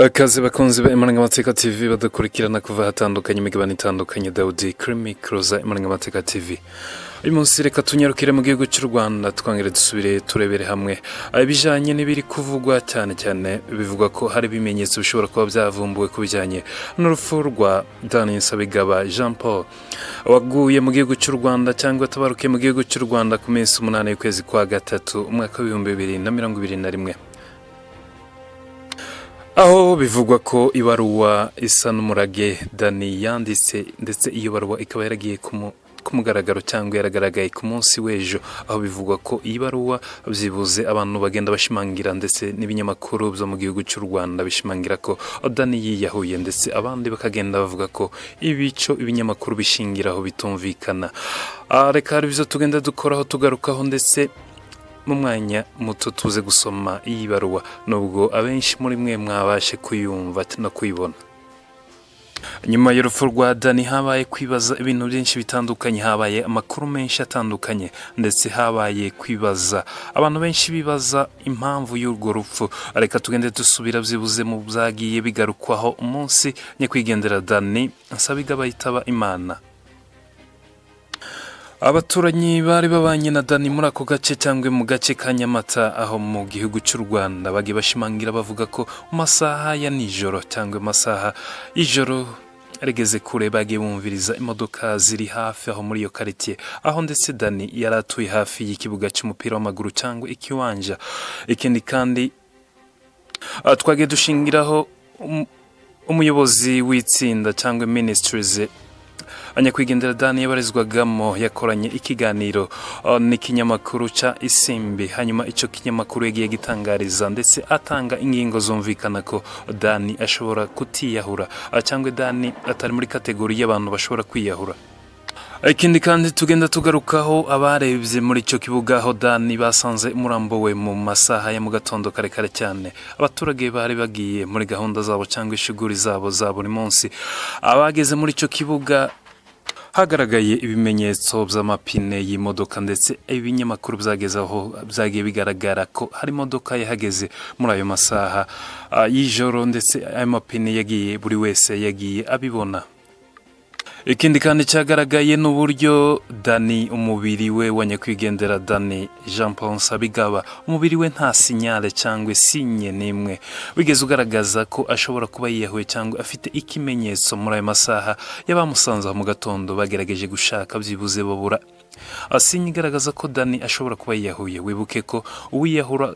Akazi bakunzi ba Imarangamateka TV badakurikirana kuva hatandukanye imigabane itandukanye. Daudi Krimi Kroza Imarangamateka TV. Uyu munsi reka tunyarukire mu gihugu cy'u Rwanda twangire dusubire turebere hamwe ibijanye n'ibiri kuvugwa cyane bivugwa ko hari ibimenyetso bishobora kuba byavumbuwe ku bijanye n'urupfu rwa Dani Nsabigaba Jean Paul waguye mu gihugu cy'u Rwanda cyangwa tabaruke mu gihugu cy'u Rwanda ku minsi 8 y'ukwezi kwa gatatu umwaka wa 2021. Aho bivugwa ko ibaruwa isa n'Umurage Dani yanditse ndetse iyo baruwa ikaba yaragiye ku mugaragaro cyangwa yaragaragaye ku munsi w'ejo, aho bivugwa ko ibaruwa byibuze abantu bagenda bashimangira ndetse n'ibinyamakuru byo mu gihugu cy'u Rwanda bishimangira ko Dani yiyahuye, ndetse abandi bakagenda bavuga ko ibico ibinyamakuru bishingiraho bitumvikana. Reka hari byo tugenda dukoraho tugarukaho, ndetse mu mwanya muto tuze gusoma iyi baruwa nubwo abenshi muri mwe mwabashe kuyumva no kuyibona. Nyuma y'urupfu rwa Dani habaye kwibaza ibintu byinshi bitandukanye, habaye amakuru menshi atandukanye, ndetse habaye kwibaza abantu benshi bibaza impamvu y'urwo rupfu. Reka tugende dusubira byibuze mu byagiye bigarukwaho umunsi nyakwigendera Dani Nsabigaba yitaba Imana. Abaturanyi bari babanye na Dani muri ako gace cyangwa mu gace ka Nyamata aho mu gihugu cy'u Rwanda bagiye bashimangira bavuga ko mu masaha ya nijoro cyangwa masaha y'ijoro regeze kure bagiye bumviriza imodoka ziri hafi aho muri iyo quartier, aho ndetse Dani yaratuye hafi y'ikibuga cy'umupira w'amaguru cyangwa ikiwanja. Ikindi kandi twagiye dushingiraho umuyobozi w'itsinda cyangwa ministries anyakwigendera Dani yabarizwagamo yakoranye ikiganiro n'ikinyamakuru ca Isimbi. Hanyuma ico kinyamakuru yagiye gitangariza ndetse atanga ingingo zumvikana ko Dani ashobora kutiyahura cyangwa Dani atari muri kategori y'abantu bashobora kwiyahura. Ikindi kandi tugenda tugarukaho abarebye muri ico kibuga aho Dani basanze umurambo we mu masaha ya mu gatondo kare cyane. Abaturage bari bagiye muri gahunda zabo cyangwa ishuguri zabo za buri munsi. Abageze muri ico kibuga hagaragaye ibimenyetso by'amapine y'imodoka, ndetse ibinyamakuru byagezaho byagiye bigaragara ko hari imodoka yahageze muri ayo masaha y'ijoro, ndetse ayo mapine yagiye buri wese yagiye abibona. Ikindi kandi cyagaragaye n'uburyo Dani umubiri we wa nyakwigendera Dani Jean Paul Nsabigaba umubiri we nta sinyale cyangwa sinye nimwe wigeze ugaragaza ko ashobora kuba yiyahuye cyangwa afite ikimenyetso. Muri ayo masaha y'abamusanze mu gatondo bagerageje gushaka byibuze babura sinye igaragaza ko Dani ashobora kuba yiyahuye. Wibuke ko uwiyahura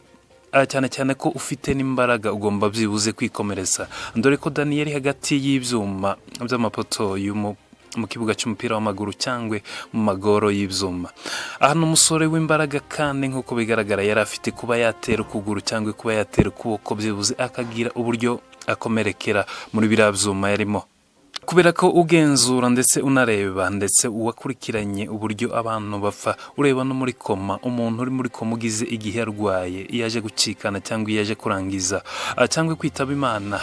cyane ko ufite n'imbaraga ugomba byibuze kwikomereza, dore ko Dani yari hagati y'ibyuma by'amapoto mu kibuga cy'umupira w'amaguru cyangwa mu magoro y'ibyuma. Aha n'umusore w'imbaraga kandi nk'uko bigaragara yari afite kuba yatera ukuguru cyangwa kuba yatera ukuboko byibuze akagira uburyo akomerekera muri biriya byuma yarimo. Kubera ko ugenzura ndetse unareba ndetse uwakurikiranye uburyo abantu bapfa, ureba no muri koma, umuntu uri muri koma ugize igihe arwaye, yaje gucikana cyangwa yaje kurangiza cyangwa kwitaba Imana,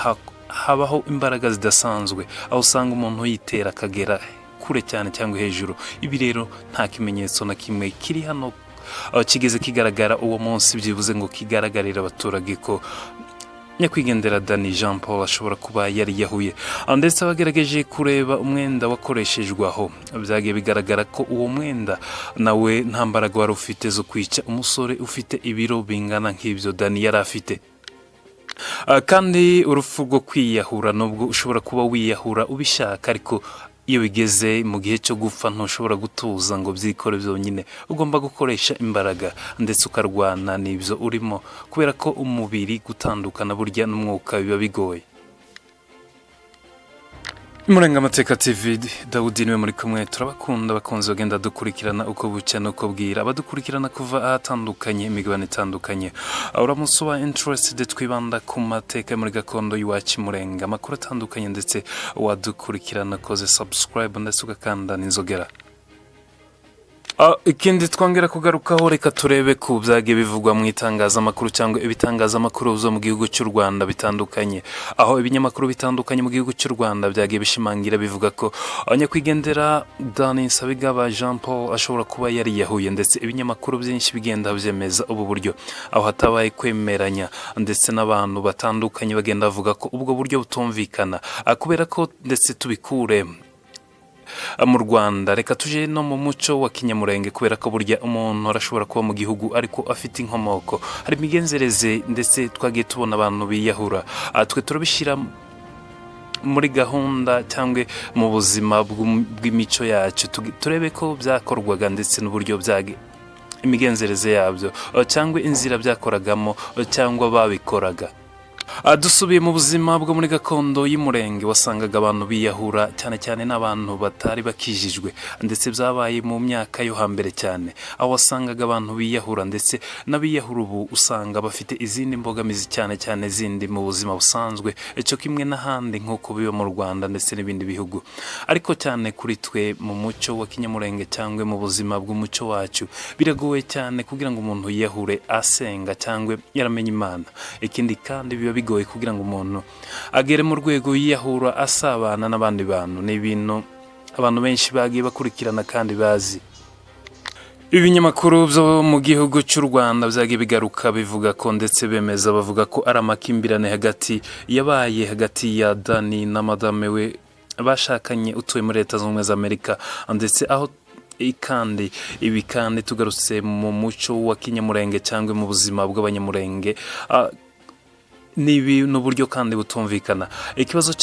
habaho imbaraga zidasanzwe aho usanga umuntu yitera akagera kure cyane cyangwa hejuru. Ibi rero nta kimenyetso na kimwe kiri hano kigeze kigaragara uwo munsi byibuze ngo kigaragarira abaturage ko nyakwigendera Dani Jean Paul ashobora kuba yari yahuye. Ndetse abagerageje kureba umwenda wakoreshejwe aho byagiye bigaragara ko uwo mwenda nawe nta mbaraga wari ufite zo kwica umusore ufite ibiro bingana nk'ibyo Dani yari afite. Kandi urupfu rwo kwiyahura nubwo ushobora kuba wiyahura ubishaka, ariko iyo bigeze mu gihe cyo gupfa ntushobora gutuza ngo byikore byonyine, ugomba gukoresha imbaraga ndetse ukarwana n'ibyo urimo, kubera ko umubiri gutandukana burya n'umwuka biba bigoye. Imarangamateka TV, Daudi niwe muri kumwe. Turabakunda bakunze bagenda dukurikirana uko bucya nuko bwira, abadukurikirana kuva ahatandukanye imigabane itandukanye. Uramutse uba interested twibanda ku mateka muri gakondo y'iwacu Murenga, amakuru atandukanye, ndetse wadukurikirana koze subscribe ndetse ugakanda n'inzogera. Ikindi twongera kugarukaho reka turebe ku byagiye bivugwa mu itangazamakuru cyangwa ibitangazamakuru zo mu gihugu cy'u Rwanda bitandukanye, aho ibinyamakuru bitandukanye mu gihugu cy'u Rwanda byagiye bishimangira bivuga ko nyakwigendera Dani Nsabigaba Jean Paul ashobora kuba yariyahuye, ndetse ibinyamakuru byinshi bigenda byemeza ubu buryo, aho hatabaye kwemeranya ndetse n'abantu batandukanye bagenda bavuga ko ubwo buryo butumvikana, kubera ko ndetse tubikure mu Rwanda reka tuje no mu muco wa kinyamurenge, kubera ko burya umuntu arashobora kuba mu gihugu ariko afite inkomoko, hari imigenzereze ndetse twagiye tubona abantu biyahura, twe turabishyira muri gahunda cyangwa mu buzima bw'imico yacu, turebe ko byakorwaga ndetse n'uburyo imigenzereze yabyo cyangwa inzira byakoragamo cyangwa babikoraga. Dusubiye mu buzima bwo muri gakondo y'umurenge, wasangaga abantu biyahura cyane cyane n'abantu batari bakijijwe, ndetse byabaye mu myaka yo hambere cyane, aho wasangaga abantu biyahura, ndetse n'abiyahura ubu usanga bafite izindi mbogamizi cyane cyane zindi mu buzima busanzwe, cyo kimwe n'ahandi nk'uko biba mu Rwanda ndetse n'ibindi bihugu, ariko cyane kuri twe mu muco wa kinyamurenge cyangwa mu buzima bw'umuco wacu biragoye cyane kugira ngo umuntu yiyahure asenga cyangwa yaramenye Imana. Ikindi kandi biba bigoye kugira ngo umuntu agere mu rwego yiyahura asabana n'abandi bantu, ni ibintu abantu benshi bagiye bakurikirana kandi bazi. Ibinyamakuru byo mu gihugu cy'u Rwanda byagiye bigaruka bivuga ko ndetse bemeza bavuga ko ari amakimbirane yabaye hagati ya Dani na madame we bashakanye utuye muri Leta Zunze Ubumwe za Amerika, ndetse aho kandi tugarutse mu muco wa kinyamurenge cyangwa mu buzima bw'abanyamurenge, nibi n'uburyo kandi butumvikana. Ikibazo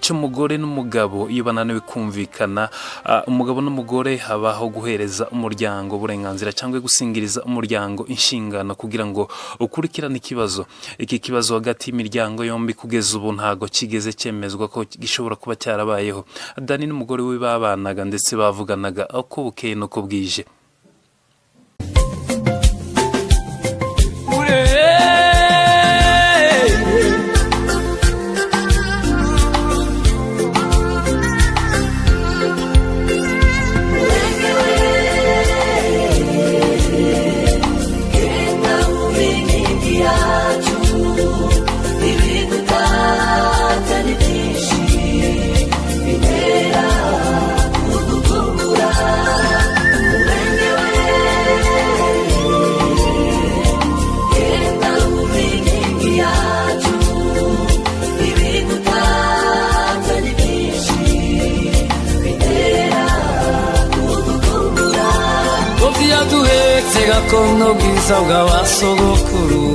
cy'umugore n'umugabo iyo bananiwe kumvikana, umugabo n'umugore habaho guhereza umuryango uburenganzira cyangwa gusingiriza umuryango inshingano kugira ngo ukurikirane ikibazo. Iki kibazo hagati y'imiryango yombi kugeza ubu ntago kigeze cyemezwa ko gishobora kuba cyarabayeho. Dani n'umugore we babanaga ndetse bavuganaga uko bukeye n'uko bwije. gakondo bwiza bw'abasogokuru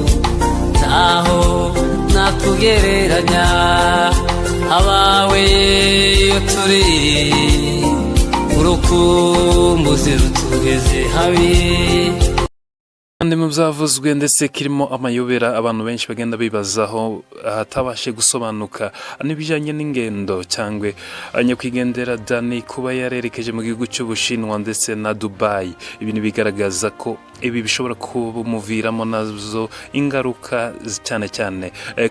ntaho natugereranya abawe iyo turi urukumbuzi rutugeze habi. Kandi mu byavuzwe ndetse kirimo amayobera abantu benshi bagenda bibazaho hatabashe gusobanuka n'ibijyanye n'ingendo cyangwa nyakwigendera Dani kuba yarerekeje mu gihugu cy'Ubushinwa ndetse na Dubai. Ibintu bigaragaza ko ibi bishobora kumuviramo nazo ingaruka cyane cyane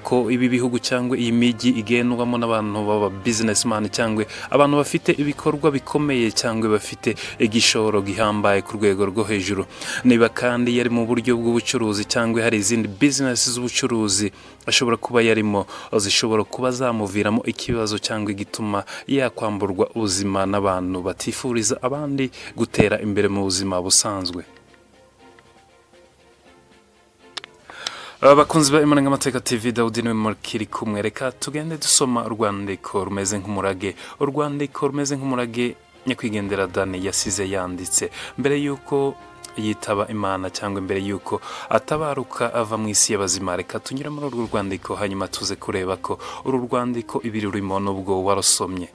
ko ibi bihugu cyangwa iyi migi igendwamo n'abantu baba businessman cyangwa abantu bafite ibikorwa bikomeye cyangwa bafite igishoro gihambaye ku rwego rwo hejuru. Niba kandi yari mu buryo bw'ubucuruzi cyangwa hari izindi business z'ubucuruzi ashobora kuba yarimo, zishobora kuba zamuviramo ikibazo cyangwa igituma yakwamburwa ubuzima n'abantu batifuriza abandi gutera imbere mu buzima busanzwe. Abakunzi ba Imanangamateka TV, Daudi niwe mukiri kumwe. Reka tugende dusoma urwandiko rumeze nk'umurage. Urwandiko rumeze nk'umurage nyakwigendera Dani yasize yanditse mbere yuko yitaba Imana cyangwa mbere yuko atabaruka ava mu isi y'abazima. Reka tunyure muri urwo rwandiko hanyuma tuze kureba ko uru rwandiko ibiri rurimo n'ubwo warusomye.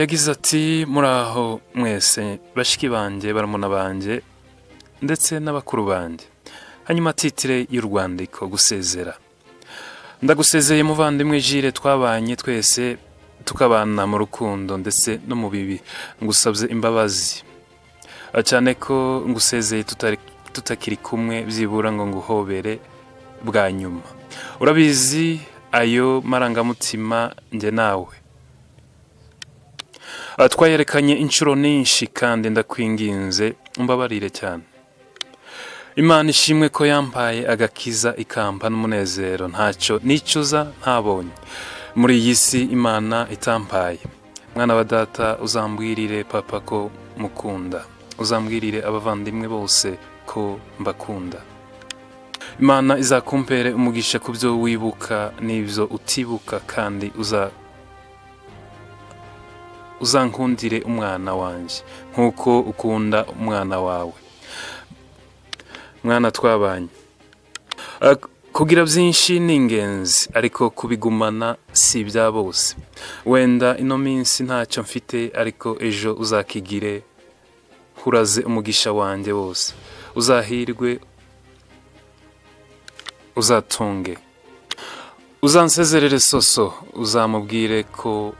Yagize ati: muraho mwese bashiki banjye, baramuna banjye ndetse n'abakuru banjye. Hanyuma titire y'urwandiko: gusezera. Ndagusezeye muvandimwe Jire, twabanye twese tukabana mu rukundo ndetse no mu bibi. Ngusabye imbabazi cyane ko ngusezeye tutakiri kumwe, byibura ngo nguhobere bwa nyuma. Urabizi ayo marangamutima njye nawe. twayerekanye inshuro nyinshi kandi ndakwinginze umbabarire cyane. Imana ishimwe ko yampaye agakiza ikampa n'umunezero ntacyo nicuza ntabonye muri iyi si Imana itampaye. Mwana wa data, uzambwirire papa ko mukunda, uzambwirire abavandimwe bose ko mbakunda. Imana izakumpere umugisha ku byo wibuka n'ibyo utibuka, kandi uzankundire umwana wanjye nk'uko ukunda umwana wawe. Mwana twabanye, kugira byinshi ni ingenzi, ariko kubigumana si ibya bose. Wenda ino minsi ntacyo mfite, ariko ejo uzakigire, huraze umugisha wanjye wose, uzahirwe, uzatunge. Uzansezerere soso, uzamubwire ko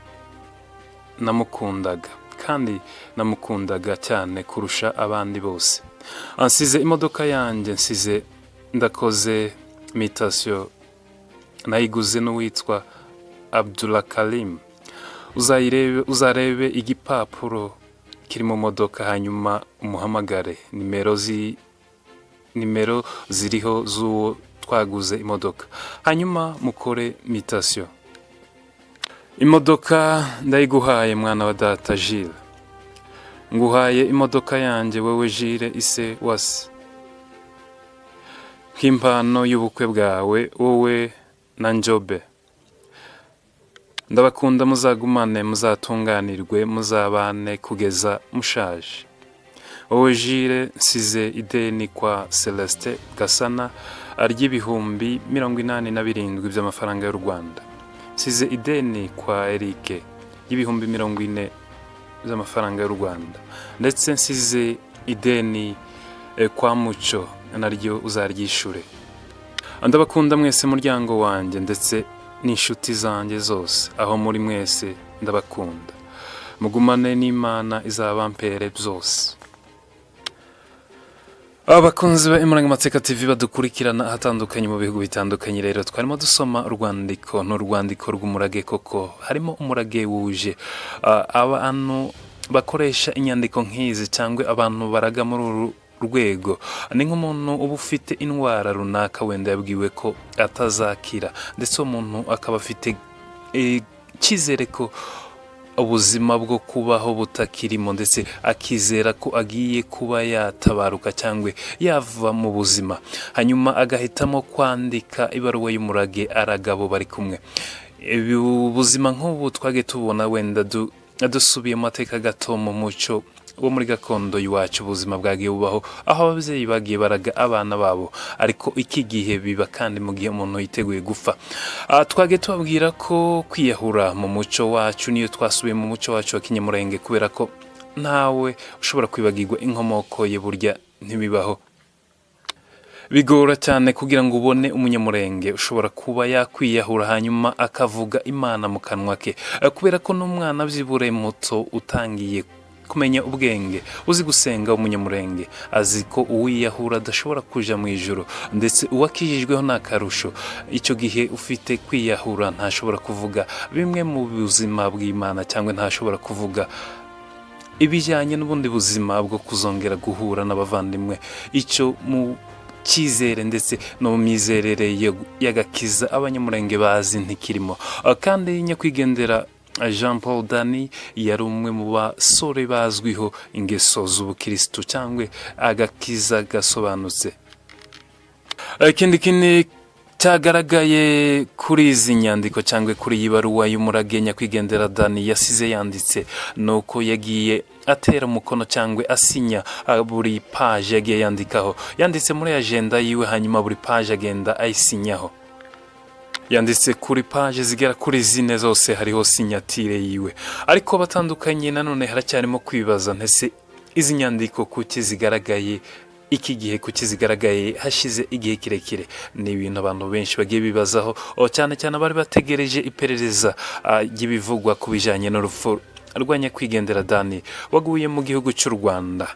namukundaga, kandi namukundaga cyane kurusha abandi bose. Ansize imodoka yanjye, nsize ndakoze imitation, nayiguze n'uwitwa Abdulakarim. Uzarebe igipapuro kiri mu modoka, hanyuma umuhamagare. Nimero ziriho z'uwo twaguze imodoka, hanyuma mukore imitation. Imodoka ndayiguhaye mwana wa data Gilles, nguhaye imodoka yanjye wowe Gilles ise wase, nk'impano y'ubukwe bwawe wowe na Njobe. Ndabakunda, muzagumane, muzatunganirwe, muzabane kugeza mushaje. Wowe Gilles, nsize ideni kwa Celestin Gasana ry'ibihumbi 87 by'amafaranga y'u Rwanda. Nsize ideni kwa Eric y'ibihumbi 40 by'amafaranga y'u Rwanda, ndetse nsize ideni kwa Muco, naryo uzaryishure. Ndabakunda mwese muryango wanjye, ndetse n'inshuti zanjye zose, aho muri mwese ndabakunda. Mugumane n'Imana izabampere byose. Abakunzi ba Umurage TV badukurikirana ahatandukanye mu bihugu bitandukanye, rero twarimo dusoma urwandiko, n'urwandiko rw'umurage. Koko harimo umurage wuje abantu bakoresha inyandiko nk'izi, cyangwa abantu baraga muri uru rwego. Ni nk'umuntu uba ufite indwara runaka, wenda yabwiwe ko atazakira, ndetse umuntu akaba afite icyizere ko ubuzima bwo kubaho butakirimo, ndetse akizera ko agiye kuba yatabaruka cyangwa yava mu buzima, hanyuma agahitamo kwandika ibaruwa y'umurage aragabo bari kumwe. Ubuzima nk'ubu twage tubona, wenda dusubiye mu mateka gato mu muco wo muri gakondo iwacu, ubuzima bwagiye bubaho aho ababyeyi bagiye baraga abana babo, ariko iki gihe biba kandi mu gihe umuntu yiteguye gupfa. Twage tubabwira ko kwiyahura mu muco wacu, niyo twasubiye mu muco wacu wa kinyamurenge, kubera ko ntawe ushobora kwibagirwa inkomoko ye, burya ntibibaho. Bigora cyane kugira ngo ubone umunyamurenge ushobora kuba yakwiyahura hanyuma akavuga Imana mu kanwa ke, kubera ko n'umwana byibure muto utangiye kumenya ubwenge, uzi gusenga, umunyamurenge azi ko uwiyahura adashobora kuja mu ijuru, ndetse uwakijijweho n'akarusho. Icyo gihe ufite kwiyahura ntashobora kuvuga bimwe mu buzima bw'Imana, cyangwa ntashobora kuvuga ibijyanye n'ubundi buzima bwo kuzongera guhura n'abavandimwe. Icyo mu cyizere ndetse no mu myizerere y'agakiza abanyamurenge bazi ntikirimo. Kandi nyakwigendera Jean Paul Dani yari umwe mu basore bazwiho ingeso z'ubukristo, cyangwa agakiza gasobanutse. Ikindi cyagaragaye kuri izi nyandiko, cyangwa kuri iyi baruwa y'umurage nyakwigendera Dani yasize yanditse, nuko yagiye atera umukono cyangwa asinya buri page yagiye yandikaho. Yanditse muri agenda yiwe, hanyuma buri page agenda ayisinyaho. Yanditse kuri page zigera kuri 4 zose hariho sinyatire yiwe. Ariko batandukanye nanone haracyarimo kwibaza, ntese izi nyandiko kuki zigaragaye iki gihe, kuki zigaragaye hashize igihe kirekire? Ni ibintu abantu benshi bagiye bibazaho, cyane cyane bari bategereje iperereza y'ibivugwa ku bijyanye n'urupfu rwa nyakwigendera Dani waguye mu gihugu cy'u Rwanda.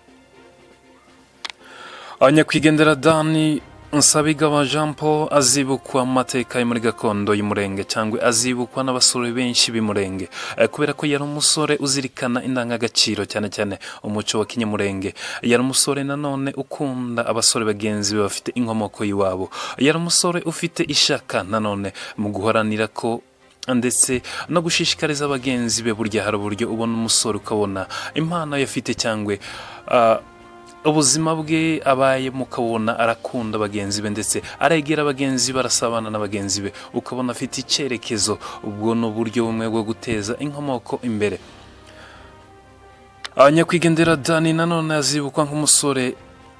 Nyakwigendera Dani Nsabigaba Jean Paul azibukwa mu mateka yo muri gakondo y'Umurenge cyangwa azibukwa n'abasore benshi b'Umurenge kubera ko yari umusore uzirikana indangagaciro cyane cyane umuco wa kinyamurenge. Yari umusore nanone ukunda abasore bagenzi be bafite inkomoko y'iwabo. Yari umusore ufite ishaka nanone mu guharanira ko ndetse no gushishikariza abagenzi be. Burya hari uburyo ubona umusore ukabona impano yafite cyangwa ubuzima bwe abaye mukabona arakunda bagenzi be ndetse aregera abagenzi barasabana n'abagenzi be ukabona afite icyerekezo. Ubwo ni uburyo bumwe bwo guteza inkomoko imbere. Nyakwigendera Dani nanone azibukwa nk'umusore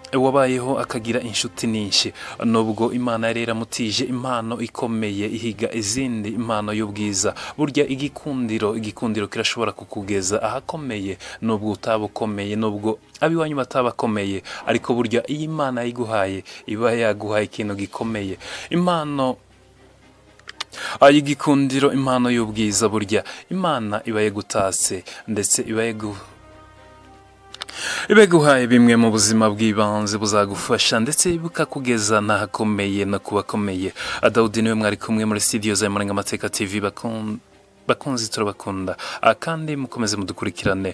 wabayeho akagira inshuti nyinshi, nubwo Imana yari yaramutije impano ikomeye ihiga izindi impano y'ubwiza. Burya igikundiro kirashobora kukugeza ahakomeye nubwo utaba ukomeye, nubwo abiwanyu batabakomeye, ariko burya iyi Imana yiguhaye iba yaguhaye ikintu gikomeye. Impano y'igikundiro, impano y'ubwiza, burya Imana iba yagutatse ndetse iba guhaye bimwe mu buzima bw'ibanze buzagufasha ndetse bukakugeza n'ahakomeye no kubakomeye. Dawudi niwe mwari kumwe muri studio za Murenga Amateka TV. Bakunzi turabakunda kandi mukomeze mudukurikirane.